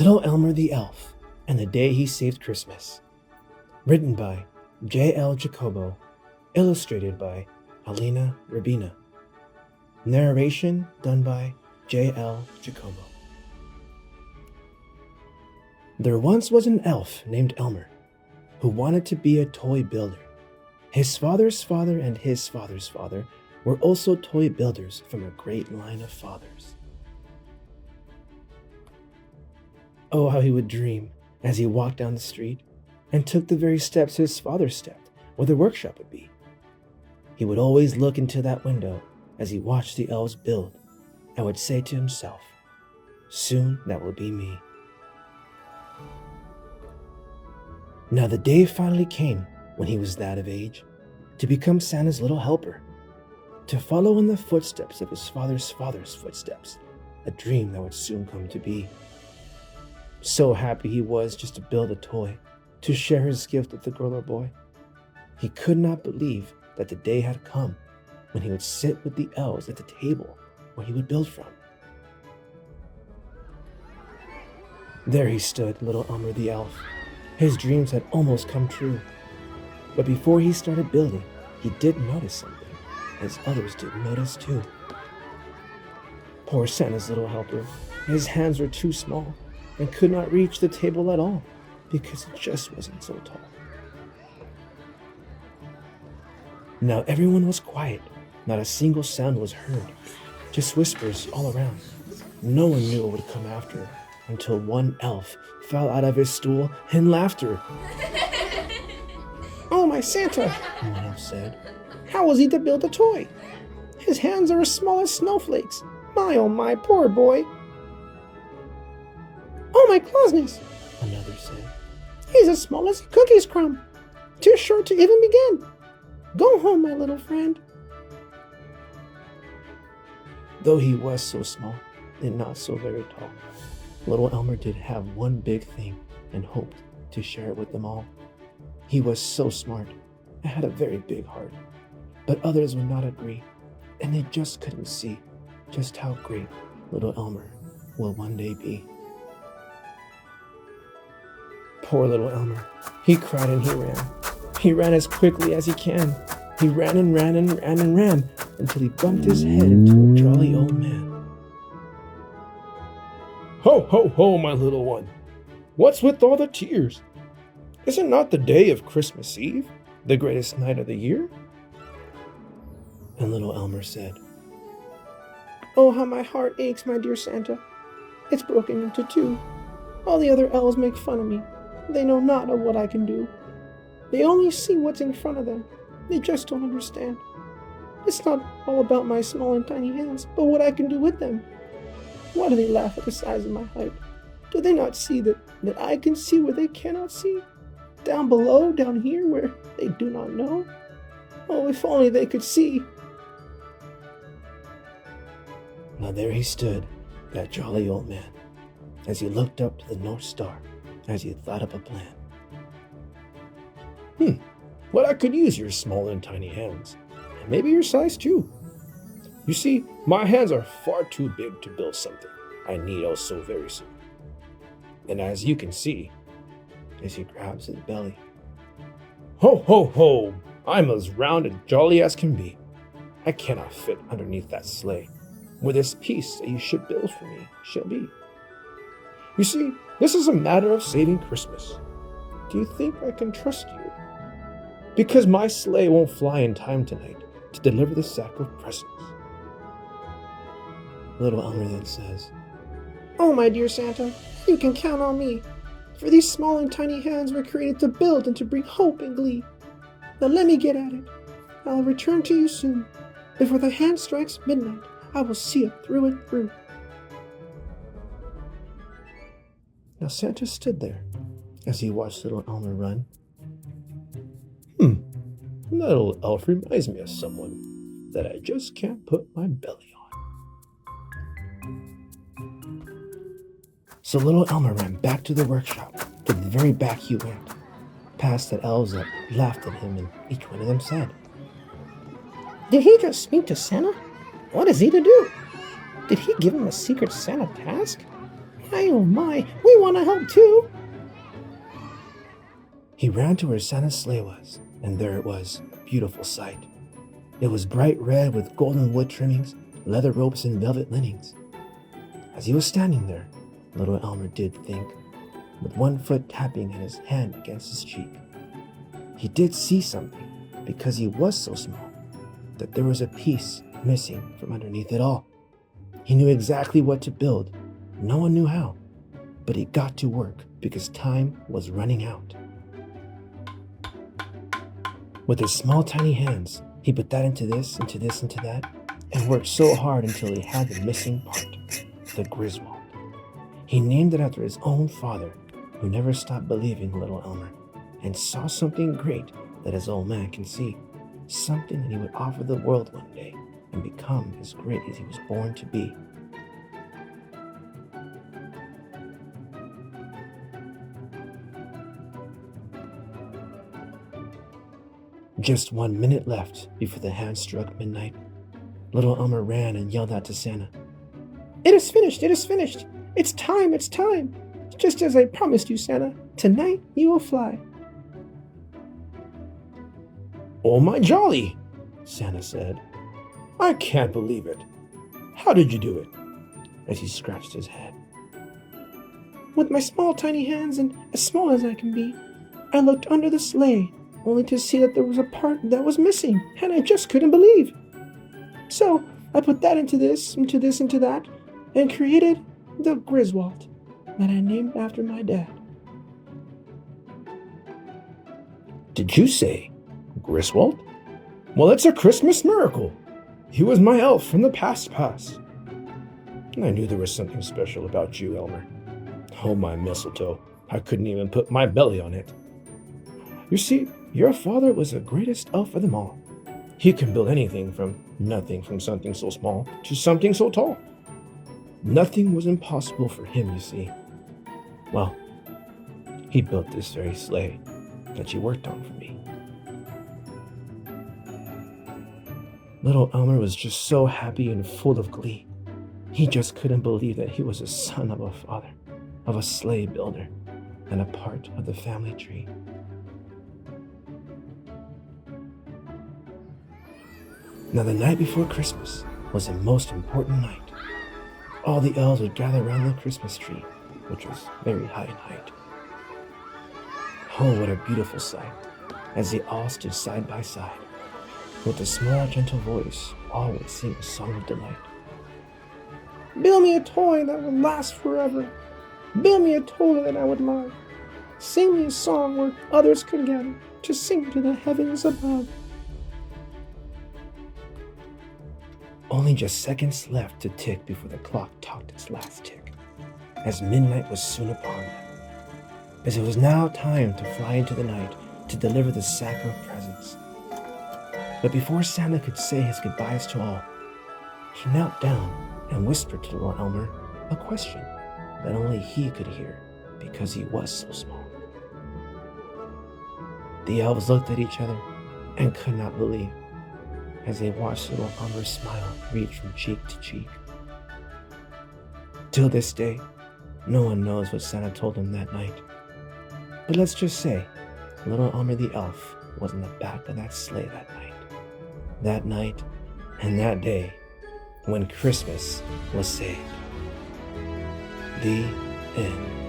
Little Elmer the Elf and the Day He Saved Christmas. Written by Jacobo. Illustrated by Alina Rabina. Narration done by Jacobo. There once was an elf named Elmer who wanted to be a toy builder. His father's father and his father's father were also toy builders from a great line of fathers. Oh, how he would dream as he walked down the street and took the very steps his father stepped, where the workshop would be. He would always look into that window as he watched the elves build and would say to himself, "Soon that will be me." Now the day finally came when he was that of age to become Santa's little helper, to follow in the footsteps of his father's father's footsteps, a dream that would soon come to be. So happy he was just to build a toy, to share his gift with the girl or boy. He could not believe that the day had come when he would sit with the elves at the table where he would build from. There he stood, little Elmer the elf. His dreams had almost come true. But before he started building, he did notice something, as others did notice too. Poor Santa's little helper. His hands were too small and could not reach the table at all because it just wasn't so tall. Now everyone was quiet. Not a single sound was heard, just whispers all around. No one knew what would come after until one elf fell out of his stool in laughter. "Oh, my Santa," one elf said. "How was he to build a toy? His hands are as small as snowflakes. My, oh my, poor boy." "Oh, my closeness," another said. "He's as small as a cookie's crumb. Too short to even begin. Go home, my little friend." Though he was so small and not so very tall, little Elmer did have one big thing and hoped to share it with them all. He was so smart and had a very big heart, but others would not agree, and they just couldn't see just how great little Elmer will one day be. Poor little Elmer. He cried and he ran. He ran as quickly as he can. He ran and ran and ran and ran until he bumped his head into a jolly old man. "Ho, ho, ho, my little one! What's with all the tears? Is it not the day of Christmas Eve, the greatest night of the year?" And little Elmer said, "Oh, how my heart aches, my dear Santa. It's broken into two. All the other elves make fun of me. They know not of what I can do. They only see what's in front of them. They just don't understand. It's not all about my small and tiny hands, but what I can do with them. Why do they laugh at the size of my height? Do they not see that I can see where they cannot see? Down below, down here, where they do not know? Oh, if only they could see." Now there he stood, that jolly old man, as he looked up to the North Star, as he thought up a plan. But I could use your small and tiny hands, and maybe your size too. You see, my hands are far too big to build something I need oh so very soon. And as you can see, as he grabs his belly, ho, ho, ho, I'm as round and jolly as can be. I cannot fit underneath that sleigh, where this piece that you should build for me shall be. You see, this is a matter of saving Christmas. Do you think I can trust you? Because my sleigh won't fly in time tonight to deliver the sack of presents." Little Elmer then says, "Oh, my dear Santa, you can count on me. For these small and tiny hands were created to build and to bring hope and glee. Now let me get at it. I'll return to you soon. Before the hand strikes midnight, I will see it through and through." Now Santa stood there as he watched little Elmer run. That little elf reminds me of someone that I just can't put my belly on. So little Elmer ran back to the workshop. To the very back he went, past the elves that laughed at him, and each one of them said, "Did he just speak to Santa? What is he to do? Did he give him a secret Santa task? My oh my, we want to help too. He ran to where Santa's sleigh was, and there it was, a beautiful sight. It was bright red with golden wood trimmings, leather ropes, and velvet linens. As he was standing there, little Elmer did think, with one foot tapping and his hand against his cheek. He did see something, because he was so small, that there was a piece missing from underneath it all. He knew exactly what to build. No one knew how, but he got to work because time was running out. With his small tiny hands, he put that into this, into this, into that, and worked so hard until he had the missing part, the Griswold. He named it after his own father, who never stopped believing little Elmer, and saw something great that his old man can see, something that he would offer the world one day and become as great as he was born to be. Just 1 minute left before the hand struck midnight. Little Elmer ran and yelled out to Santa, It is finished, it is finished. It's time, it's time. Just as I promised you, Santa, tonight you will fly. Oh my jolly, Santa said. I can't believe it. How did you do it? As he scratched his head. With my small tiny hands and as small as I can be, I looked under the sleigh, only to see that there was a part that was missing, and I just couldn't believe. So I put that into this, into this, into that, and created the Griswold that I named after my dad. Did you say Griswold? Well, it's a Christmas miracle. He was my elf from the past. I knew there was something special about you, Elmer. Oh, my mistletoe. I couldn't even put my belly on it. You see, your father was the greatest elf of them all. He can build anything from nothing, from something so small to something so tall. Nothing was impossible for him, you see. Well, he built this very sleigh that you worked on for me. Little Elmer was just so happy and full of glee. He just couldn't believe that he was a son of a father, of a sleigh builder, and a part of the family tree. Now, the night before Christmas was a most important night. All the elves would gather around the Christmas tree, which was very high in height. Oh, what a beautiful sight, as they all stood side by side. With a small, gentle voice, all would sing a song of delight. Build me a toy that will last forever. Build me a toy that I would love. Sing me a song where others could gather to sing to the heavens above. Only just seconds left to tick before the clock talked its last tick, as midnight was soon upon them. As it was now time to fly into the night to deliver the sack of presents. But before Santa could say his goodbyes to all, he knelt down and whispered to little Elmer a question that only he could hear because he was so small. The elves looked at each other and could not believe as they watched little Elmer's smile reach from cheek to cheek. Till this day, no one knows what Santa told him that night. But let's just say, little Elmer the elf was in the back of that sleigh that night. That night and that day when Christmas was saved. The end.